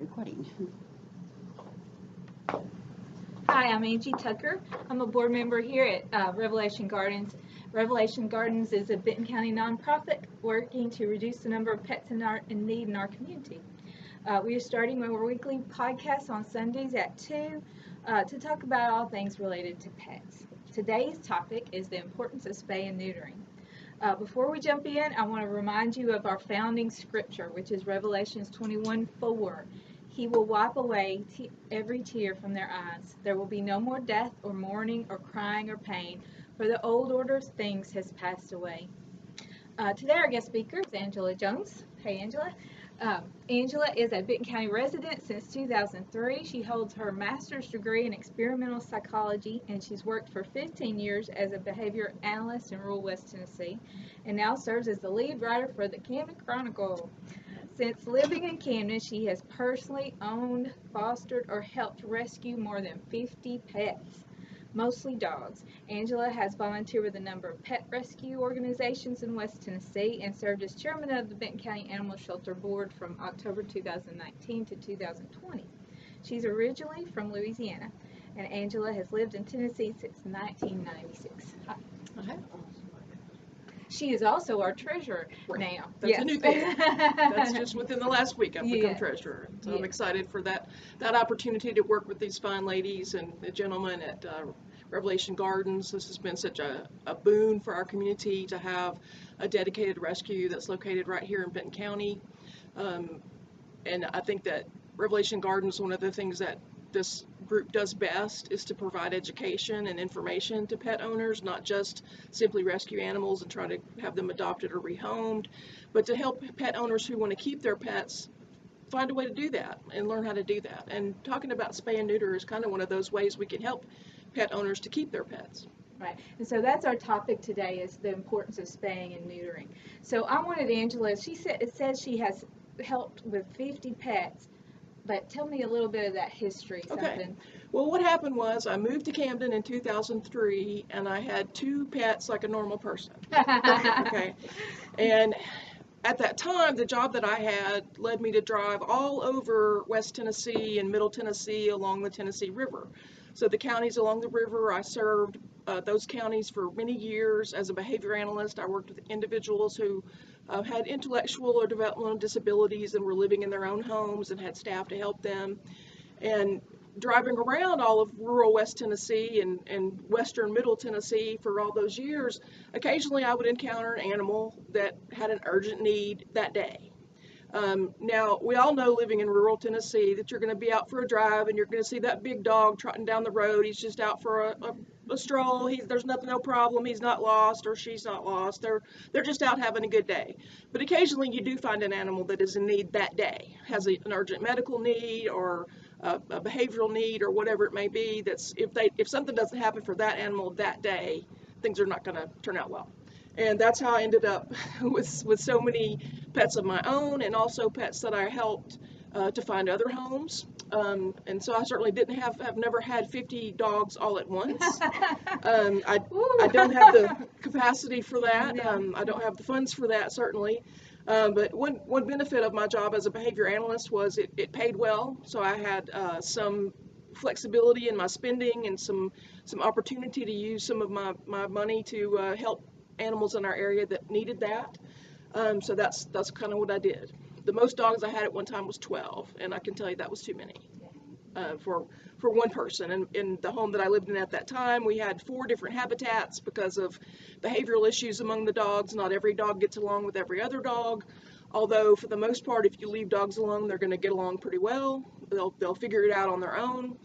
Recording. Hi, I'm Angie Tucker. I'm a board member here at Revelation Gardens. Revelation Gardens is a Benton County nonprofit working to reduce the number of pets in need in our community. We are starting our weekly podcast on Sundays at 2 to talk about all things related to pets. Today's topic is the importance of spay and neutering. Before we jump in, I want to remind you of our founding scripture, which is Revelations 21:4. He will wipe away every tear from their eyes. There will be no more death or mourning or crying or pain, for the old order of things has passed away. Today our guest speaker is Angela Jones. Hey, Angela. Angela is a Benton County resident since 2003. She holds her master's degree in experimental psychology, and she's worked for 15 years as a behavior analyst in rural West Tennessee, and now serves as the lead writer for the Camden Chronicle. Since living in Camden, she has personally owned, fostered, or helped rescue more than 50 pets, mostly dogs. Angela has volunteered with a number of pet rescue organizations in West Tennessee and served as chairman of the Benton County Animal Shelter Board from October 2019 to 2020. She's originally from Louisiana, and Angela has lived in Tennessee since 1996. Hi. Okay. She is also our treasurer now. That's a new thing. That's just within the last week I've become Yeah. treasurer. So Yeah. I'm excited for that opportunity to work with these fine ladies and the gentlemen at Revelation Gardens. This has been such a boon for our community to have a dedicated rescue that's located right here in Benton County. And I think that Revelation Gardens, one of the things that this group does best is to provide education and information to pet owners, not just simply rescue animals and try to have them adopted or rehomed, but to help pet owners who want to keep their pets find a way to do that and learn how to do that. And talking about spay and neuter is kind of one of those ways we can help pet owners to keep their pets. Right, and so that's our topic today, is the importance of spaying and neutering. So I wanted Angela, it says she has helped with 50 pets, but tell me a little bit of that history. Okay. Well, what happened was I moved to Camden in 2003, and I had 2 pets like a normal person. Okay. And at that time, the job that I had led me to drive all over West Tennessee and Middle Tennessee along the Tennessee River. So the counties along the river, I served those counties for many years as a behavior analyst. I worked with individuals who had intellectual or developmental disabilities and were living in their own homes and had staff to help them. And driving around all of rural West Tennessee and western Middle Tennessee for all those years, occasionally I would encounter an animal that had an urgent need that day. Now, we all know living in rural Tennessee that you're going to be out for a drive and you're going to see that big dog trotting down the road. He's just out for a stroll. There's no problem. He's not lost or she's not lost. They're just out having a good day. But occasionally you do find an animal that is in need that day, has an urgent medical need or a behavioral need or whatever it may be. That's if something doesn't happen for that animal that day, things are not going to turn out well. And that's how I ended up with so many pets of my own and also pets that I helped to find other homes. And so I certainly have never had 50 dogs all at once. I don't have the capacity for that. I don't have the funds for that, certainly. But one benefit of my job as a behavior analyst was it paid well. So I had some flexibility in my spending and some opportunity to use some of my money to help animals in our area that needed that. So that's kind of what I did. The most dogs I had at one time was 12, and I can tell you that was too many for one person. And in the home that I lived in at that time, we had 4 different habitats because of behavioral issues among the dogs. Not every dog gets along with every other dog, although for the most part, if you leave dogs alone, they're going to get along pretty well. They'll figure it out on their own.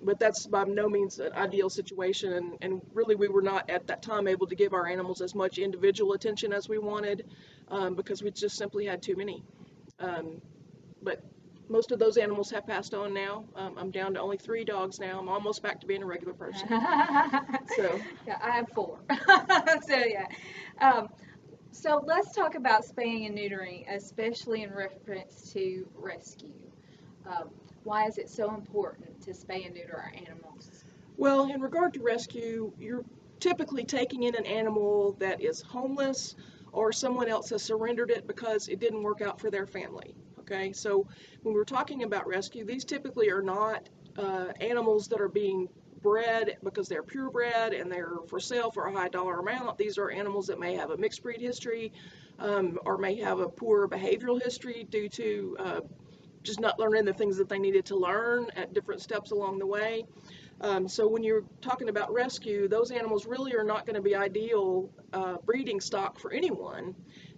But that's by no means an ideal situation, and really we were not at that time able to give our animals as much individual attention as we wanted because we just simply had too many. But most of those animals have passed on now. I'm down to only 3 dogs now. I'm almost back to being a regular person. So yeah, I have 4. So yeah. So let's talk about spaying and neutering, especially in reference to rescue. Why is it so important to spay and neuter our animals? Well, in regard to rescue, you're typically taking in an animal that is homeless or someone else has surrendered it because it didn't work out for their family. Okay, so when we're talking about rescue, these typically are not animals that are being bred because they're purebred and they're for sale for a high dollar amount. These are animals that may have a mixed breed history or may have a poor behavioral history due to just not learning the things that they needed to learn at different steps along the way. So when you're talking about rescue, those animals really are not going to be ideal breeding stock for anyone,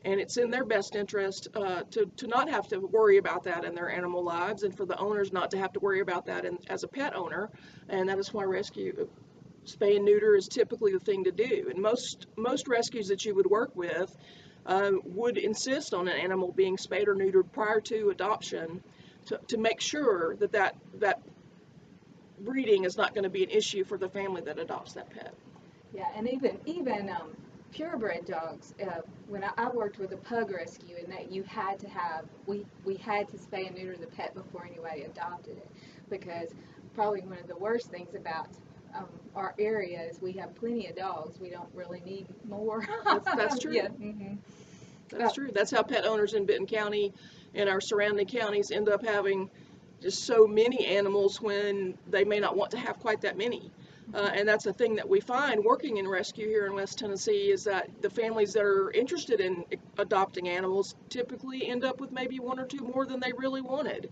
and it's in their best interest to not have to worry about that in their animal lives, and for the owners not to have to worry about that as a pet owner, and that is why spay and neuter is typically the thing to do. And most rescues that you would work with would insist on an animal being spayed or neutered prior to adoption to make sure that breeding is not going to be an issue for the family that adopts that pet. Yeah, and even purebred dogs. When I worked with a pug rescue, and that you had to have we had to spay and neuter the pet before anybody adopted it, because probably one of the worst things about our area is we have plenty of dogs. We don't really need more. That's true. Yeah. Mm-hmm. That's true. That's how pet owners in Benton County and our surrounding counties end up having just so many animals when they may not want to have quite that many. And that's a thing that we find working in rescue here in West Tennessee, is that the families that are interested in adopting animals typically end up with maybe one or two more than they really wanted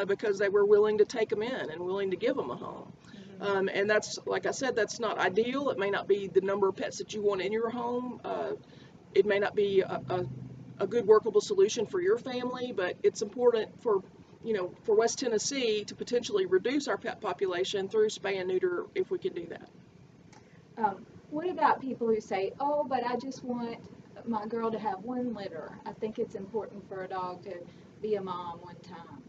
because they were willing to take them in and willing to give them a home. And that's, like I said, that's not ideal. It may not be the number of pets that you want in your home. It may not be a good workable solution for your family, but it's important for West Tennessee to potentially reduce our pet population through spay and neuter if we can do that. What about people who say, oh, but I just want my girl to have one litter. I think it's important for a dog to be a mom one time.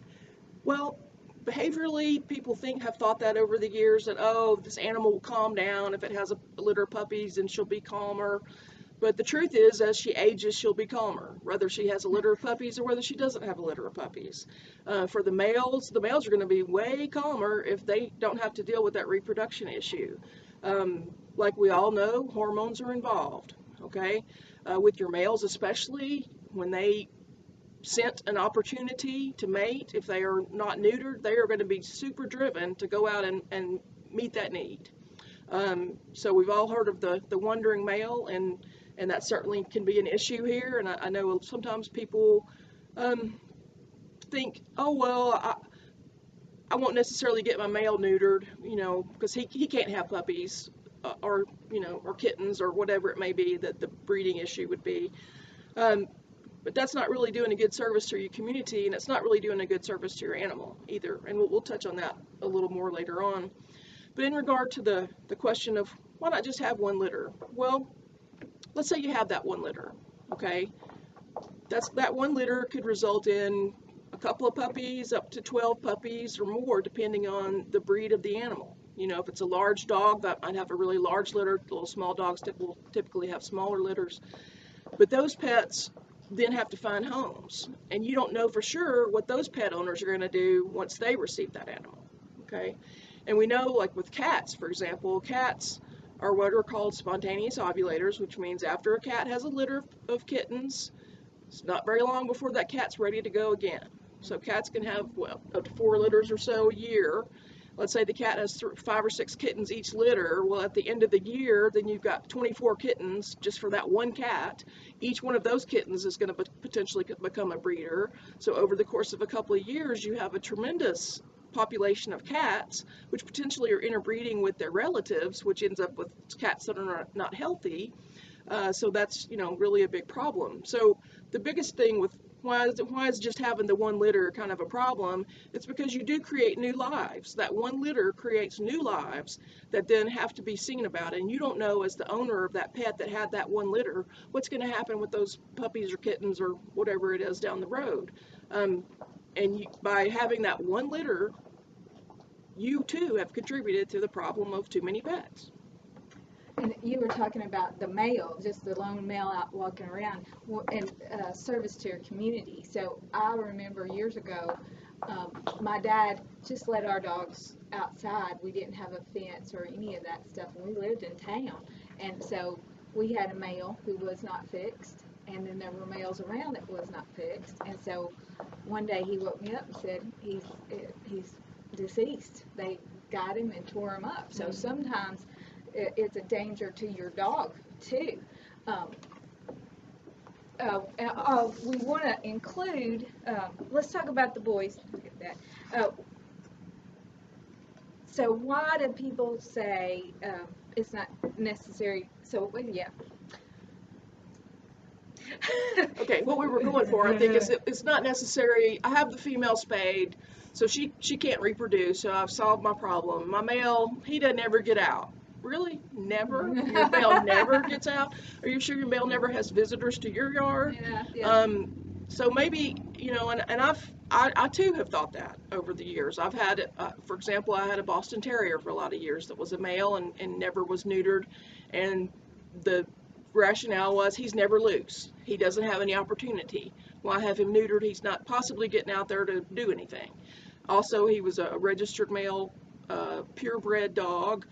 Well, behaviorally, people have thought that over the years, that, oh, this animal will calm down if it has a litter of puppies and she'll be calmer. But the truth is, as she ages, she'll be calmer, whether she has a litter of puppies or whether she doesn't have a litter of puppies. For the males are going to be way calmer if they don't have to deal with that reproduction issue. Like we all know, hormones are involved, okay? With your males especially, when they scent an opportunity to mate, if they are not neutered, they are going to be super driven to go out and meet that need. So we've all heard of the wandering male, and that certainly can be an issue here. And I know sometimes people think, oh, well, I won't necessarily get my male neutered, because he can't have puppies or kittens or whatever it may be that the breeding issue would be. But that's not really doing a good service to your community, and it's not really doing a good service to your animal either. And we'll touch on that a little more later on. But in regard to the question of why not just have one litter? Well, let's say you have that one litter, okay? That one litter could result in a couple of puppies, up to 12 puppies or more, depending on the breed of the animal. If it's a large dog, that might have a really large litter. Little small dogs typically have smaller litters. But those pets then have to find homes, and you don't know for sure what those pet owners are going to do once they receive that animal, okay? And we know, like with cats, for example, cats are what are called spontaneous ovulators, which means after a cat has a litter of kittens, it's not very long before that cat's ready to go again. So cats can have, up to 4 litters or so a year. Let's say the cat has 5 or 6 kittens each litter. Well, at the end of the year, then you've got 24 kittens just for that one cat. Each one of those kittens is going to potentially become a breeder. So over the course of a couple of years, you have a tremendous population of cats, which potentially are interbreeding with their relatives, which ends up with cats that are not healthy. So that's really a big problem. So the biggest thing with why is just having the one litter kind of a problem? It's because you do create new lives. That one litter creates new lives that then have to be seen about, and you don't know, as the owner of that pet that had that one litter, what's going to happen with those puppies or kittens or whatever it is down the road. By having that one litter, you too have contributed to the problem of too many pets. And you were talking about the male, just the lone male out walking around, and service to your community. So I remember years ago, my dad just let our dogs outside. We didn't have a fence or any of that stuff, and we lived in town. And so we had a male who was not fixed, and then there were males around that was not fixed. And so one day he woke me up and said he's deceased. They got him and tore him up. So sometimes it's a danger to your dog too. We want to include. Let's talk about the boys. Look at that. So why do people say it's not necessary? So yeah. Okay, what we were going for, I think, is it's not necessary. I have the female spayed, so she can't reproduce, so I've solved my problem. My male, he doesn't ever get out. Really? Never? Your male never gets out? Are you sure your male never has visitors to your yard? Yeah. So maybe, and I too have thought that over the years. I've had, for example, I had a Boston Terrier for a lot of years that was a male and never was neutered, and the rationale was he's never loose. He doesn't have any opportunity. Well, I have him neutered. He's not possibly getting out there to do anything. Also, he was a registered male, purebred dog.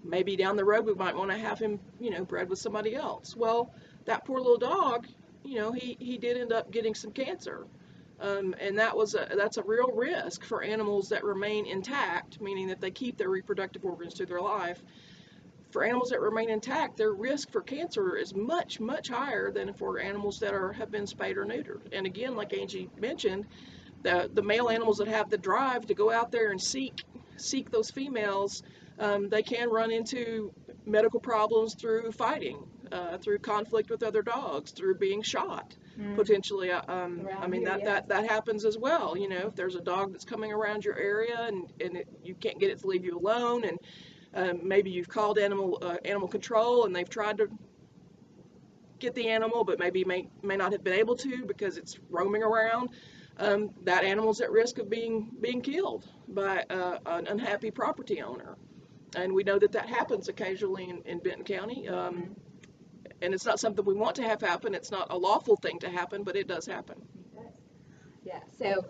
Maybe down the road we might want to have him, bred with somebody else. Well, that poor little dog, he did end up getting some cancer. And that's a real risk for animals that remain intact, meaning that they keep their reproductive organs through their life. For animals that remain intact, their risk for cancer is much, much higher than for animals that have been spayed or neutered. And again, like Angie mentioned, the male animals that have the drive to go out there and seek those females, they can run into medical problems through fighting, through conflict with other dogs, through being shot. Potentially, that happens as well. If there's a dog that's coming around your area and you can't get it to leave you alone, and maybe you've called animal control and they've tried to get the animal, but maybe may not have been able to because it's roaming around. That animal's at risk of being killed by an unhappy property owner, and we know that happens occasionally in Benton County. And it's not something we want to have happen. It's not a lawful thing to happen, but it does happen. Yeah. So,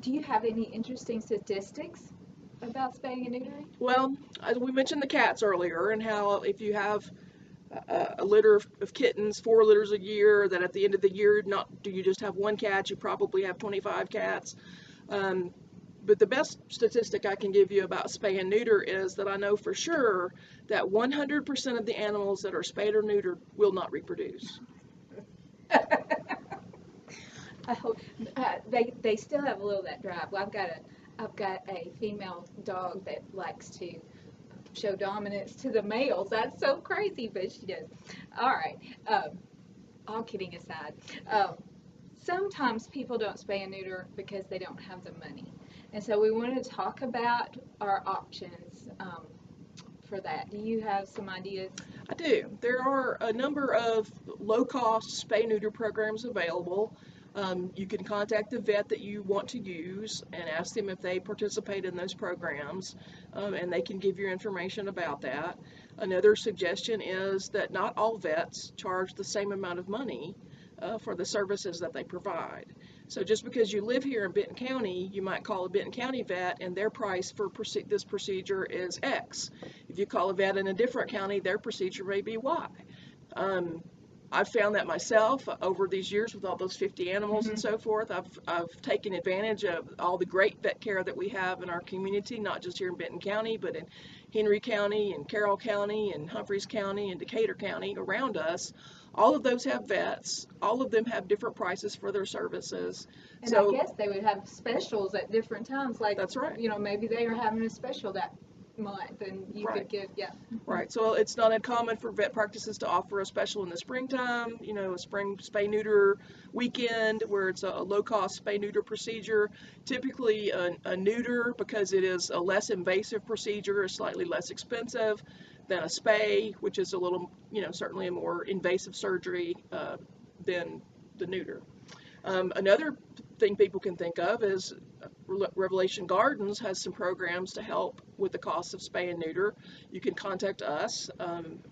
do you have any interesting statistics about spaying and neutering? Well, as we mentioned the cats earlier, and how if you have a litter of kittens, 4 litters a year, that at the end of the year, not do you just have one cat, you probably have 25 cats. But the best statistic I can give you about spay and neuter is that I know for sure that 100% of the animals that are spayed or neutered will not reproduce. I hope they still have a little of that drive. Well, I've got a female dog that likes to show dominance to the males. That's so crazy, but she does. All right. All kidding aside, sometimes people don't spay and neuter because they don't have the money, and so we want to talk about our options for that. Do you have some ideas? I do. There are a number of low-cost spay-neuter programs available. You can contact the vet that you want to use and ask them if they participate in those programs, and they can give you information about that. Another suggestion is that not all vets charge the same amount of money for the services that they provide. So just because you live here in Benton County, you might call a Benton County vet and their price for this procedure is X. If you call a vet in a different county, their procedure may be Y. I've found that myself over these years with all those 50 animals and so forth. I've taken advantage of all the great vet care that we have in our community, not just here in Benton County, but in Henry County and Carroll County and Humphreys County and Decatur County around us. All of those have vets. All of them have different prices for their services. And so, I guess they would have specials at different times. Like, that's right. Maybe they are having a special that month and you could give, Right, so it's not uncommon for vet practices to offer a special in the springtime, a spring spay neuter weekend where it's a low cost spay neuter procedure. Typically a neuter, because it is a less invasive procedure, is slightly less expensive than a spay, which is a little, certainly a more invasive surgery than the neuter. Another thing people can think of is Revelation Gardens has some programs to help with the cost of spay and neuter. You can contact us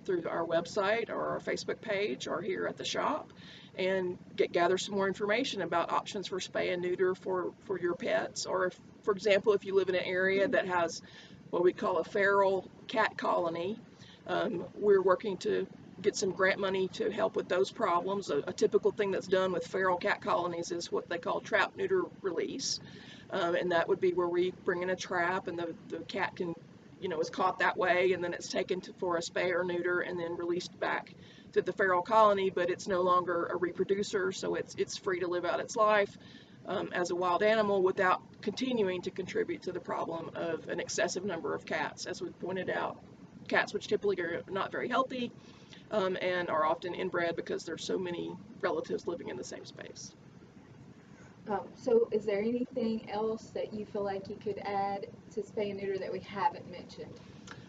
through our website or our Facebook page or here at the shop and gather some more information about options for spay and neuter for your pets. Or if, for example, if you live in an area that has what we call a feral cat colony, we're working to get some grant money to help with those problems. A typical thing that's done with feral cat colonies is what they call trap, neuter, release. And that would be where we bring in a trap and the cat can, is caught that way, and then it's taken for a spay or neuter and then released back to the feral colony, but it's no longer a reproducer, so it's free to live out its life as a wild animal without continuing to contribute to the problem of an excessive number of cats. As we pointed out, cats which typically are not very healthy and are often inbred because there's so many relatives living in the same space. So is there anything else that you feel like you could add to spay and neuter that we haven't mentioned?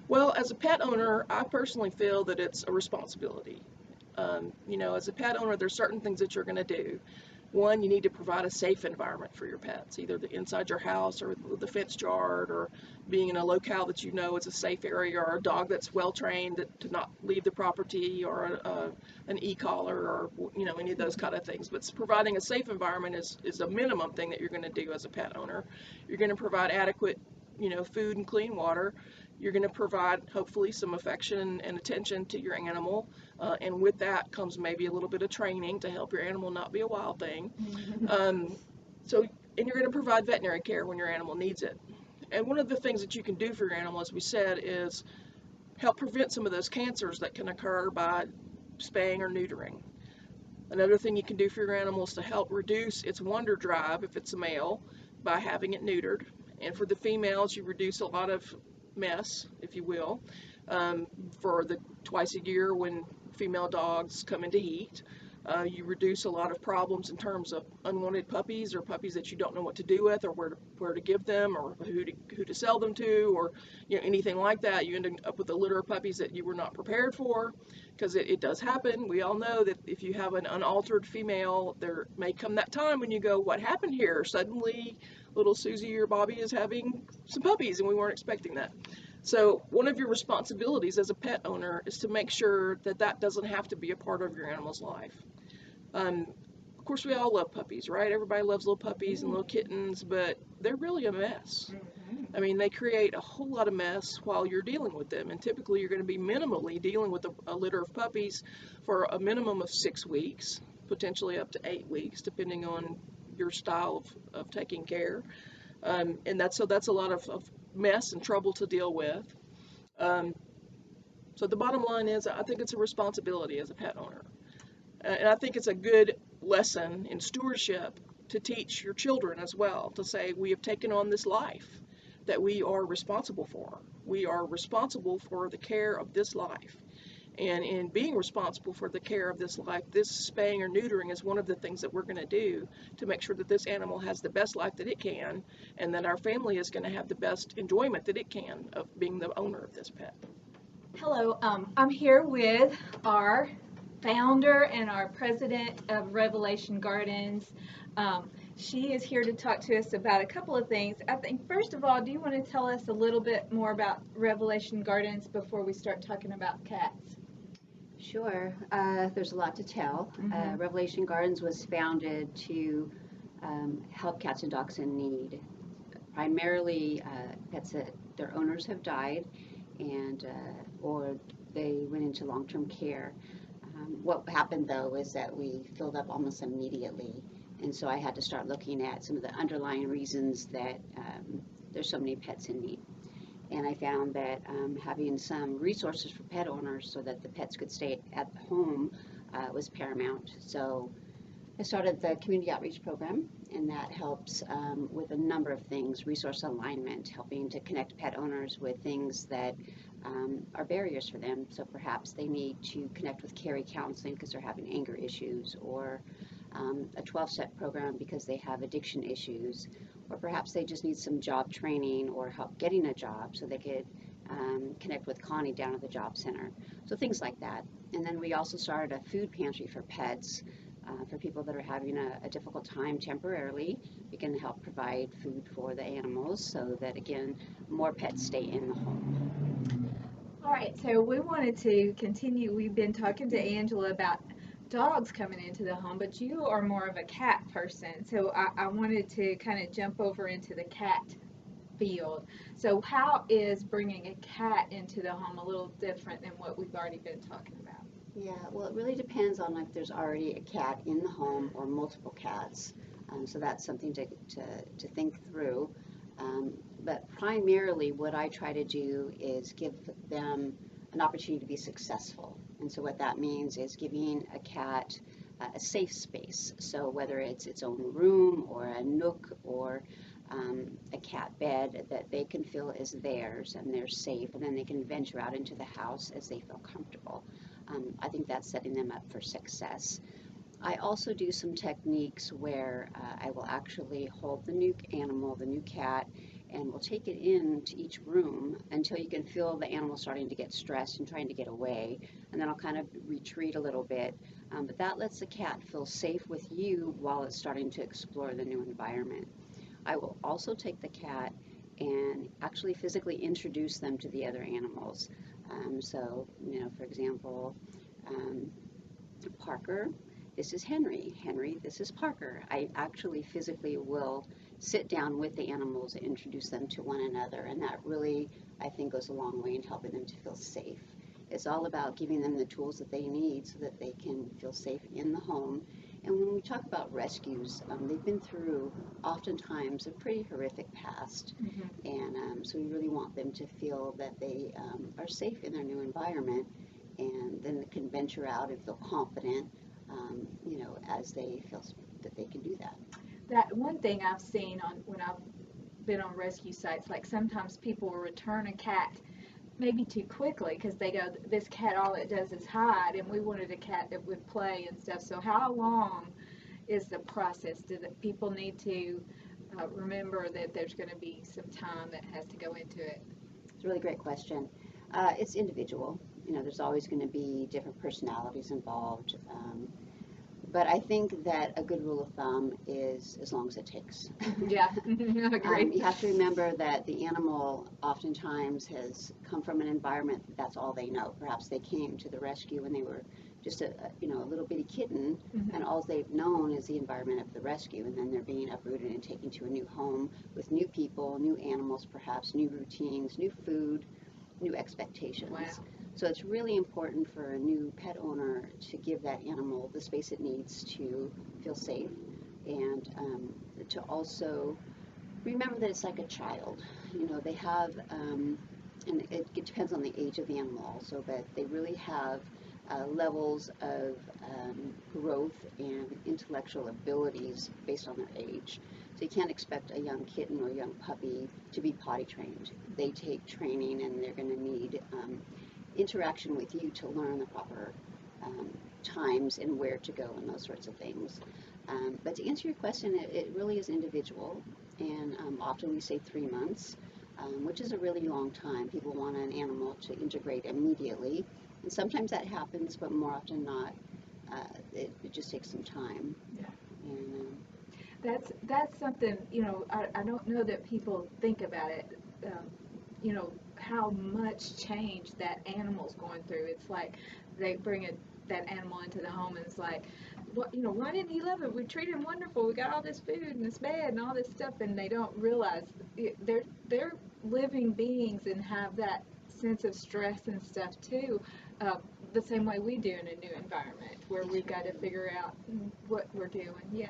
Well, as a pet owner, I personally feel that it's a responsibility. As a pet owner, there's certain things that you're going to do. One, you need to provide a safe environment for your pets, either inside your house or the fenced yard, or being in a locale that you know is a safe area, or a dog that's well trained to not leave the property, or an e-collar, or any of those kind of things. But providing a safe environment is a minimum thing that you're going to do as a pet owner. You're going to provide adequate food and clean water. You're going to provide, hopefully, some affection and attention to your animal, and with that comes maybe a little bit of training to help your animal not be a wild thing. And you're going to provide veterinary care when your animal needs it. And one of the things that you can do for your animal, as we said, is help prevent some of those cancers that can occur by spaying or neutering. Another thing you can do for your animal is to help reduce its wonder drive, if it's a male, by having it neutered. And for the females, you reduce a lot of mess, if you will, for the twice a year when female dogs come into heat. You reduce a lot of problems in terms of unwanted puppies, or puppies that you don't know what to do with, or where to give them, or who to sell them to, or anything like that. You end up with a litter of puppies that you were not prepared for, because it does happen. We all know that if you have an unaltered female, there may come that time when you go, what happened here? Suddenly little Susie or Bobby is having some puppies and we weren't expecting that. So one of your responsibilities as a pet owner is to make sure that that doesn't have to be a part of your animal's life. Of course, we all love puppies, right? Everybody loves little puppies and little kittens, but they're really a mess. I mean, they create a whole lot of mess while you're dealing with them, and typically you're going to be minimally dealing with a litter of puppies for a minimum of 6 weeks, potentially up to 8 weeks, depending on your style of taking care. And that's a lot of mess and trouble to deal with. So the bottom line is, I think it's a responsibility as a pet owner. And I think it's a good lesson in stewardship to teach your children as well, to say we have taken on this life that we are responsible for. We are responsible for the care of this life. And in being responsible for the care of this life, this spaying or neutering is one of the things that we're going to do to make sure that this animal has the best life that it can, and that our family is going to have the best enjoyment that it can of being the owner of this pet. Hello, I'm here with our founder and our president of Revelation Gardens. She is here to talk to us about a couple of things. I think, first of all, do you want to tell us a little bit more about Revelation Gardens before we start talking about cats? Sure. There's a lot to tell. Revelation Gardens was founded to help cats and dogs in need. Primarily pets that their owners have died and or they went into long-term care. What happened though is that we filled up almost immediately, and so I had to start looking at some of the underlying reasons that there's so many pets in need. And I found that having some resources for pet owners so that the pets could stay at home was paramount. So I started the community outreach program, and that helps with a number of things: resource alignment, helping to connect pet owners with things that are barriers for them. So perhaps they need to connect with carry counseling because they're having anger issues, or a 12-step program because they have addiction issues, or perhaps they just need some job training or help getting a job so they could connect with Connie down at the job center. So things like that. And then we also started a food pantry for pets. For people that are having a difficult time temporarily, we can help provide food for the animals so that, again, more pets stay in the home. All right, so we wanted to continue. We've been talking to Angela about dogs coming into the home, but you are more of a cat person. So I wanted to kind of jump over into the cat field. So how is bringing a cat into the home a little different than what we've already been talking about? Yeah, well, it really depends on if there's already a cat in the home or multiple cats. So that's something to think through. But primarily, what I try to do is give them an opportunity to be successful. And so what that means is giving a cat a safe space. So whether it's its own room or a nook or a cat bed that they can feel is theirs and they're safe, and then they can venture out into the house as they feel comfortable. I think that's setting them up for success. I also do some techniques where I will actually hold the new animal, the new cat, and we'll take it into each room until you can feel the animal starting to get stressed and trying to get away. And then I'll kind of retreat a little bit. But that lets the cat feel safe with you while it's starting to explore the new environment. I will also take the cat and actually physically introduce them to the other animals. So, for example, Parker, this is Henry. Henry, this is Parker. I actually physically will sit down with the animals and introduce them to one another, and that really, I think, goes a long way in helping them to feel safe. It's all about giving them the tools that they need so that they can feel safe in the home. And when we talk about rescues, they've been through oftentimes a pretty horrific past, and so we really want them to feel that they are safe in their new environment, and then they can venture out and feel confident, as they feel that they can do that. That one thing I've seen when I've been on rescue sites, like sometimes people will return a cat maybe too quickly because they go, this cat all it does is hide, and we wanted a cat that would play and stuff. So how long is the process? Do the people need to remember that there's going to be some time that has to go into it? It's a really great question. It's individual. There's always going to be different personalities involved. But I think that a good rule of thumb is as long as it takes. Yeah, agreed. You have to remember that the animal oftentimes has come from an environment that's all they know. Perhaps they came to the rescue when they were just a little bitty kitten, and all they've known is the environment of the rescue, and then they're being uprooted and taken to a new home with new people, new animals, perhaps new routines, new food, new expectations. Wow. So it's really important for a new pet owner to give that animal the space it needs to feel safe, and to also remember that it's like a child. They have, and it depends on the age of the animal also, but they really have levels of growth and intellectual abilities based on their age. So you can't expect a young kitten or a young puppy to be potty trained. They take training, and they're going to need interaction with you to learn the proper times and where to go and those sorts of things. But to answer your question, it really is individual, and often we say 3 months, which is a really long time. People want an animal to integrate immediately, and sometimes that happens, but more often not, it just takes some time. Yeah. And, That's something, I don't know that people think about it, how much change that animal's going through. It's like they bring that animal into the home, and it's like, why didn't he love it? We treated him wonderful. We got all this food and this bed and all this stuff, and they don't realize they're living beings and have that sense of stress and stuff too, the same way we do in a new environment where we've got to figure out what we're doing. Yeah.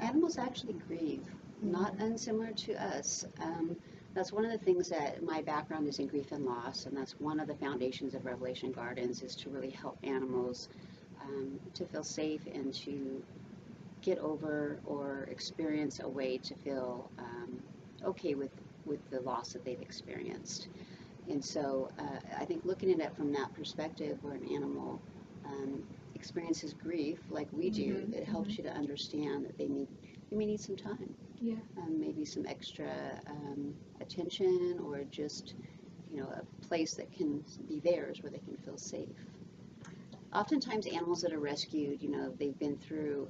Animals actually grieve, not unsimilar to us. That's one of the things that my background is in grief and loss, and that's one of the foundations of Revelation Gardens, is to really help animals to feel safe and to get over or experience a way to feel okay with the loss that they've experienced. And so I think looking at it from that perspective, where an animal experiences grief like we do, it helps you to understand that they may need some time. Yeah. Maybe some extra attention, or just a place that can be theirs where they can feel safe. Oftentimes animals that are rescued, they've been through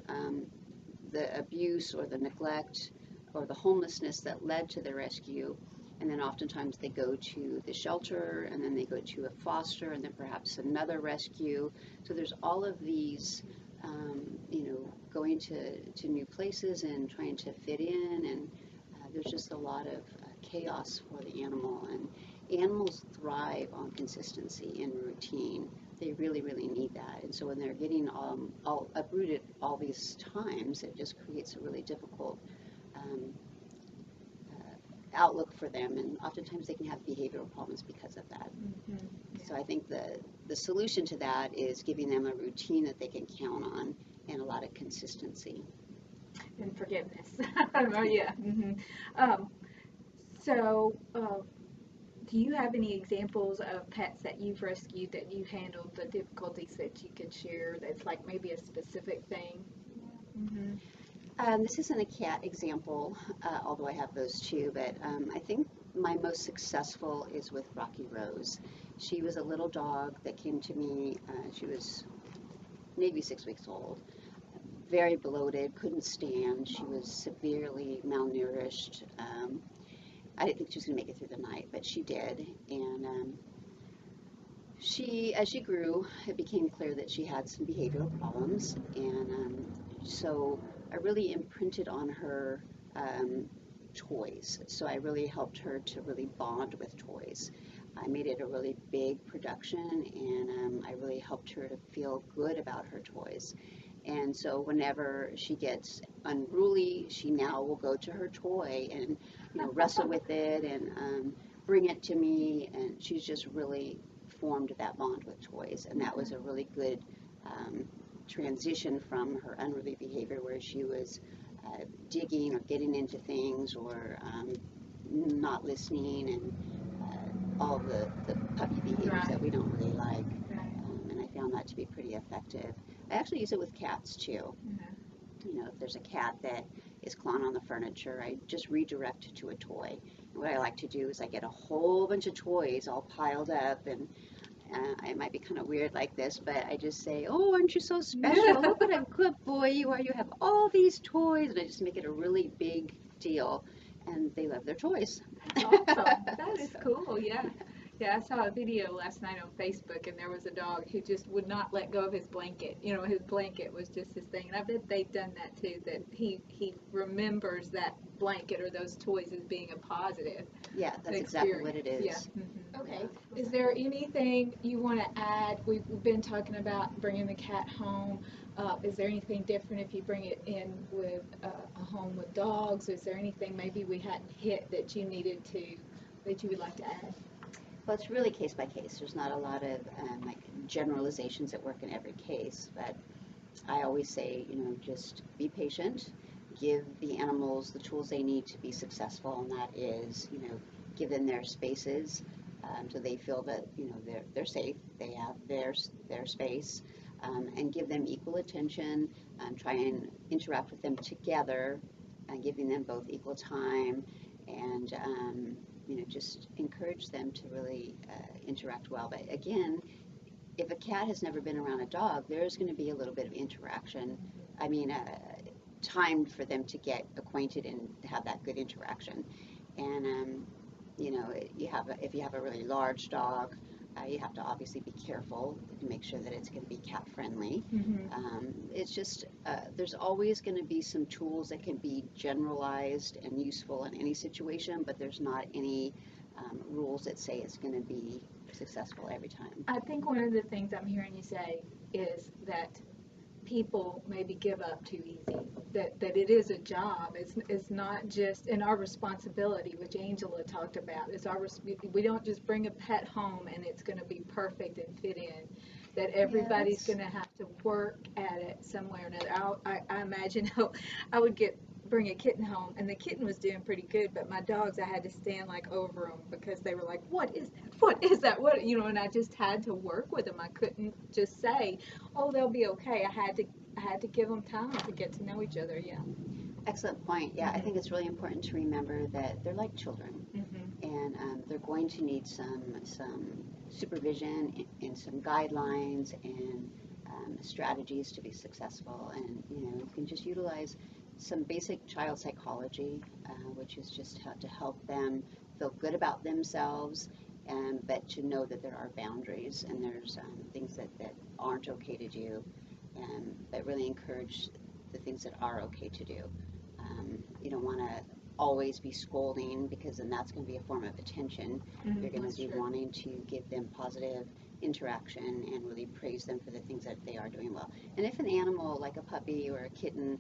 the abuse or the neglect or the homelessness that led to the rescue, and then oftentimes they go to the shelter, and then they go to a foster, and then perhaps another rescue. So there's all of these going to new places and trying to fit in, and there's just a lot of chaos for the animal. And animals thrive on consistency and routine. They really, really need that. And so when they're getting all uprooted all these times, it just creates a really difficult um, outlook for them. And oftentimes they can have behavioral problems because of that. So I think the solution to that is giving them a routine that they can count on and a lot of consistency. And forgiveness. Oh yeah. So, do you have any examples of pets that you've rescued that you handled the difficulties that you could share? That's like maybe a specific thing. This isn't a cat example, although I have those too, but I think my most successful is with Rocky Rose. She was a little dog that came to me. She was maybe 6 weeks old, very bloated, couldn't stand. She was severely malnourished. I didn't think she was going to make it through the night, but she did. And as she grew, it became clear that she had some behavioral problems. And so I really imprinted on her toys. So I really helped her to really bond with toys. I made it a really big production, and I really helped her to feel good about her toys. And so whenever she gets unruly, she now will go to her toy and wrestle with it and bring it to me. And she's just really formed that bond with toys. And that was a really good transition from her unruly behavior where she was digging or getting into things or not listening and all the puppy behaviors that we don't really like. And I found that to be pretty effective. I actually use it with cats too. If there's a cat that is clawing on the furniture, I just redirect it to a toy. And what I like to do is I get a whole bunch of toys all piled up, and I might be kind of weird like this, but I just say, "Oh, aren't you so special? Look what a good boy you are. You have all these toys." And I just make it a really big deal, and they love their toys. Awesome. That is cool. Yeah. Yeah, I saw a video last night on Facebook, and there was a dog who just would not let go of his blanket. His blanket was just his thing. And I bet they've done that too, that he remembers that blanket or those toys as being a positive Yeah, that's exactly what it is. Yeah. Okay. Is there anything you want to add? We've been talking about bringing the cat home. Is there anything different if you bring it in with a home with dogs? Is there anything maybe we hadn't hit that you would like to add? Well, it's really case by case. There's not a lot of generalizations that work in every case, but I always say, just be patient, give the animals the tools they need to be successful, and that is, give them their spaces so they feel that, they're safe, they have their space, and give them equal attention, try and interact with them together, giving them both equal time, and just encourage them to really interact well. But again, if a cat has never been around a dog, there's going to be a little bit of interaction. I mean, timed for them to get acquainted and have that good interaction. And if you have a really large dog, you have to obviously be careful to make sure that it's going to be cat friendly. It's just there's always going to be some tools that can be generalized and useful in any situation, but there's not any rules that say it's going to be successful every time. I think one of the things I'm hearing you say is that people maybe give up too easy. That it is a job. It's not just in our responsibility, which Angela talked about. We don't just bring a pet home and it's going to be perfect and fit in. That everybody's going to have to work at it some way or another. I imagine I would bring a kitten home, and the kitten was doing pretty good, but my dogs, I had to stand like over them because they were like, what is that, and I just had to work with them. I couldn't just say, oh, they'll be okay. I had to give them time to get to know each other. Yeah. Excellent point. Yeah, I think it's really important to remember that they're like children, and they're going to need some supervision and some guidelines and strategies to be successful. And you can just utilize some basic child psychology, which is just how to help them feel good about themselves, but to know that there are boundaries and there's things that aren't okay to do, but really encourage the things that are okay to do. You don't want to always be scolding, because then that's going to be a form of attention. You're going to be wanting to give them positive interaction and really praise them for the things that they are doing well. And if an animal like a puppy or a kitten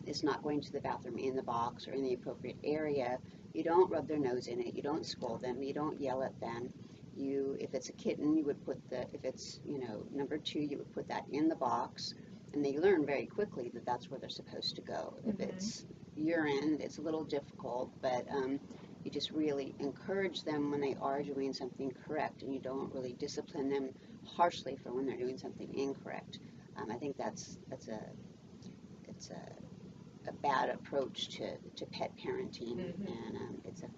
is not going to the bathroom in the box or in the appropriate area, you don't rub their nose in it, you don't scold them, you don't yell at them. If it's a kitten, you would put if it's, number 2, you would put that in the box, and they learn very quickly that that's where they're supposed to go. If it's urine, it's a little difficult, but you just really encourage them when they are doing something correct, and you don't really discipline them harshly for when they're doing something incorrect. I think it's a bad approach to pet parenting, and it's a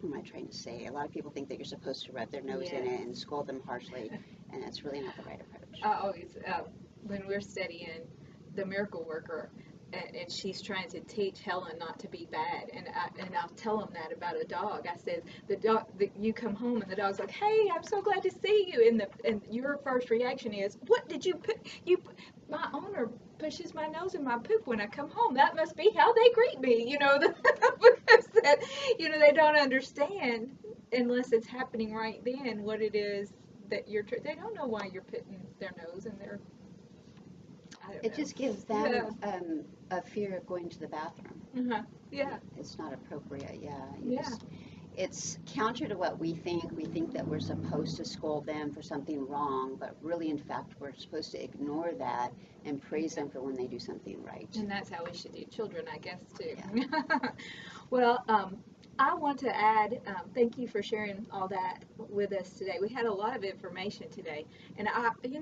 what am I trying to say? A lot of people think that you're supposed to rub their nose in it and scold them harshly, and it's really not the right approach. I always, when we're studying The Miracle Worker, and she's trying to teach Helen not to be bad, and I'll tell them that about a dog. I said, you come home and the dog's like, hey, I'm so glad to see you, and your first reaction is, what did you put? My owner pushes my nose in my poop when I come home. That must be how they greet me, because they don't understand unless it's happening right then what it is that they don't know why you're putting their nose in their. It just gives them a fear of going to the bathroom. Yeah. It's not appropriate. It's counter to what we think. We think that we're supposed to scold them for something wrong, but really, in fact, we're supposed to ignore that and praise them for when they do something right. And that's how we should do children, I guess, too. Yeah. Well, I want to add, thank you for sharing all that with us today. We had a lot of information today. And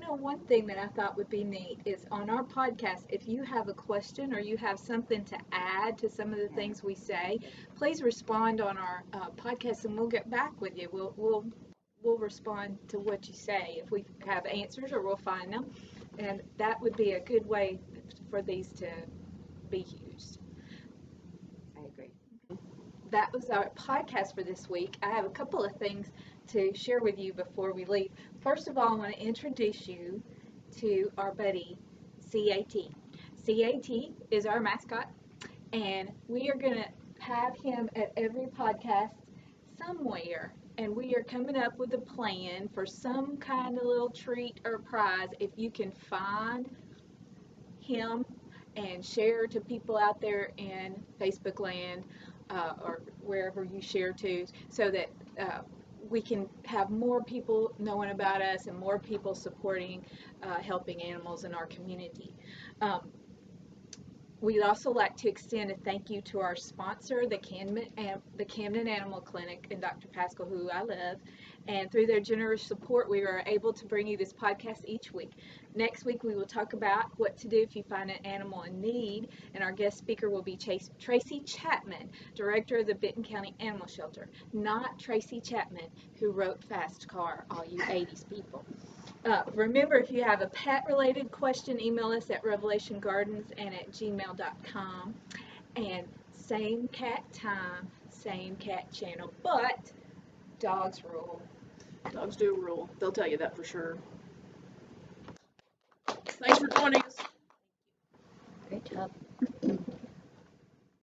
one thing that I thought would be neat is on our podcast, if you have a question or you have something to add to some of the things we say, please respond on our podcast and we'll get back with you. We'll respond to what you say if we have answers, or we'll find them. And that would be a good way for these to be used. I agree. That was our podcast for this week. I have a couple of things to share with you before we leave. First of all, I want to introduce you to our buddy, CAT. CAT is our mascot, and we are going to have him at every podcast somewhere, and we are coming up with a plan for some kind of little treat or prize if you can find him and share to people out there in Facebook land or wherever you share to, so that we can have more people knowing about us and more people supporting helping animals in our community. We'd also like to extend a thank you to our sponsor, the Camden Animal Clinic, and Dr. Pascal, who I love. And through their generous support, we are able to bring you this podcast each week. Next week, we will talk about what to do if you find an animal in need. And our guest speaker will be Tracy Chapman, director of the Benton County Animal Shelter. Not Tracy Chapman, who wrote Fast Car, all you 80s people. Remember, if you have a pet-related question, email us at revelationgardens@gmail.com. And same cat time, same cat channel, but dogs rule. Dogs do rule. They'll tell you that for sure. Thanks for joining us. Great job.